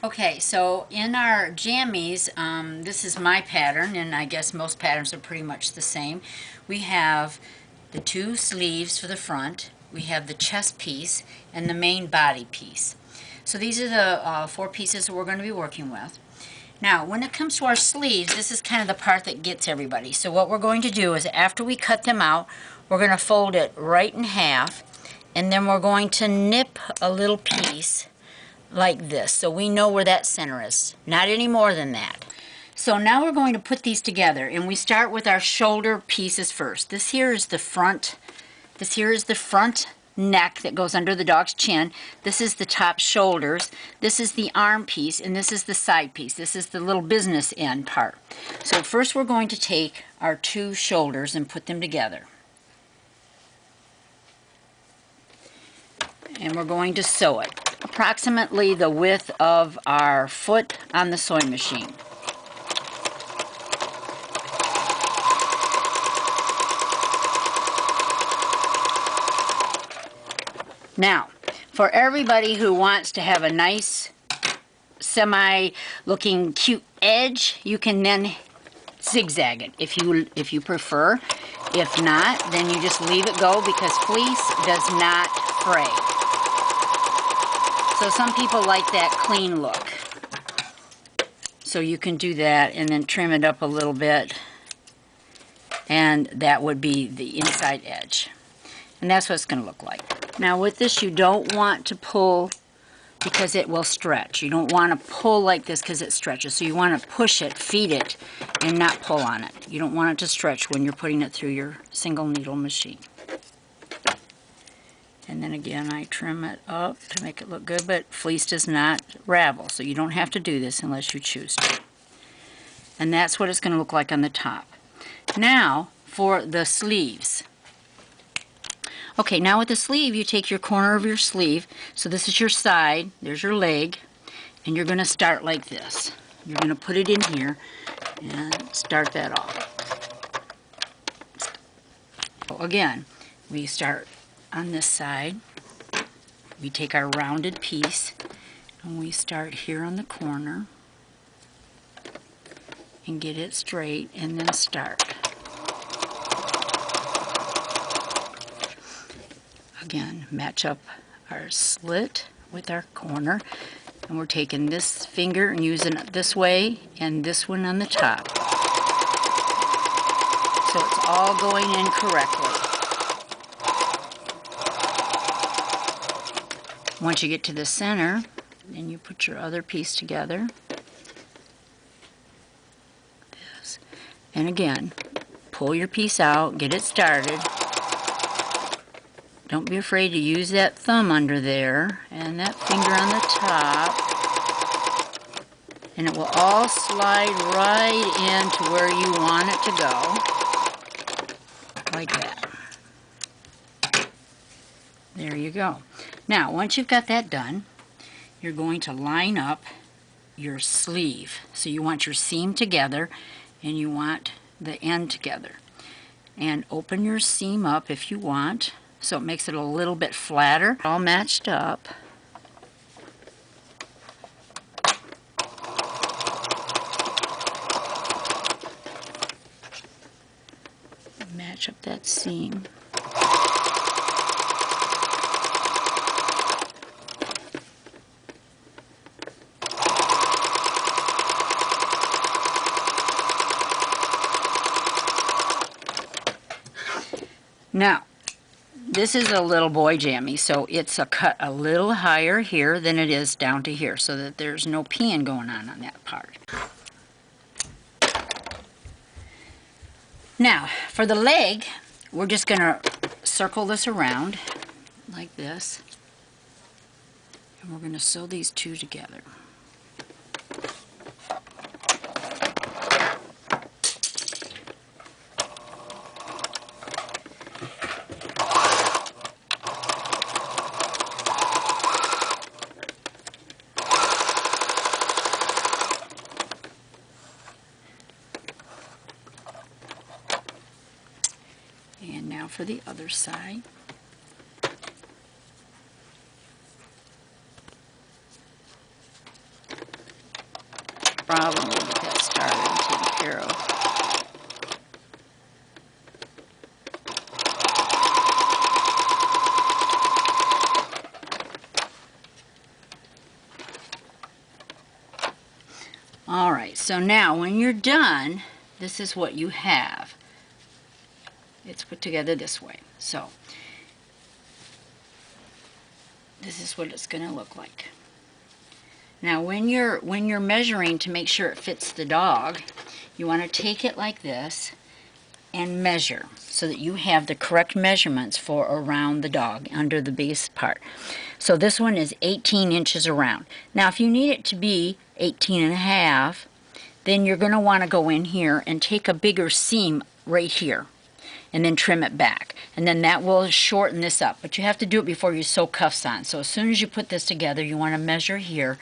Okay, so in our jammies, this is my pattern, and I guess most patterns are pretty much the same. We have the two sleeves for the front, we have the chest piece, and the main body piece. So these are the four pieces that we're going to be working with. Now, when it comes to our sleeves, this is kind of the part that gets everybody. So what we're going to do is after we cut them out, we're going to fold it right in half, and then we're going to nip a little piece like this, so we know where that center is. Not any more than that. So now we're going to put these together, and we start with our shoulder pieces first. This here is the front neck that goes under the dog's chin. This is the top shoulders. This is the arm piece, and this is the side piece. This is the little business end part. So first we're going to take our two shoulders and put them together. And we're going to sew it approximately the width of our foot on the sewing machine. Now, for everybody who wants to have a nice semi-looking cute edge, you can then zigzag it if you prefer. If not, then you just leave it go because fleece does not fray. So some people like that clean look. So you can do that and then trim it up a little bit, and that would be the inside edge. And that's what it's going to look like. Now with this, you don't want to pull because it will stretch. You don't want to pull like this because it stretches. So you want to push it, feed it, and not pull on it. You don't want it to stretch when you're putting it through your single needle machine. And then again, I trim it up to make it look good, but fleece does not ravel, so you don't have to do this unless you choose to. And that's what it's going to look like on the top. Now, for the sleeves. Okay, now with the sleeve, you take your corner of your sleeve. So this is your side, there's your leg, and you're going to start like this. You're going to put it in here and start that off. So again, we start on this side. We take our rounded piece and we start here on the corner and get it straight and then start. Again, match up our slit with our corner, and we're taking this finger and using it this way and this one on the top. So it's all going in correctly. Once you get to the center, then you put your other piece together. This. And again, pull your piece out, get it started. Don't be afraid to use that thumb under there and that finger on the top. And it will all slide right into where you want it to go. Like that. There you go. Now, once you've got that done, you're going to line up your sleeve. So you want your seam together and you want the end together. And open your seam up if you want, so it makes it a little bit flatter. All matched up. Match up that seam. Now, this is a little boy jammy, so it's a cut a little higher here than it is down to here, so that there's no peeing going on that part. Now, for the leg, we're just going to circle this around like this, and we're going to sew these two together. And now for the other side. problem. We'll get that started and taken care of. Alright, so now when you're done, this is what you have. It's put together this way. So, this is what it's going to look like. Now when you're measuring to make sure it fits the dog, you want to take it like this and measure so that you have the correct measurements for around the dog under the base part. So this one is 18 inches around. Now if you need it to be 18 and a half, then you're going to want to go in here and take a bigger seam right here and then trim it back, and then that will shorten this up. But you have to do it before you sew cuffs on. So as soon as you put this together, you want to measure here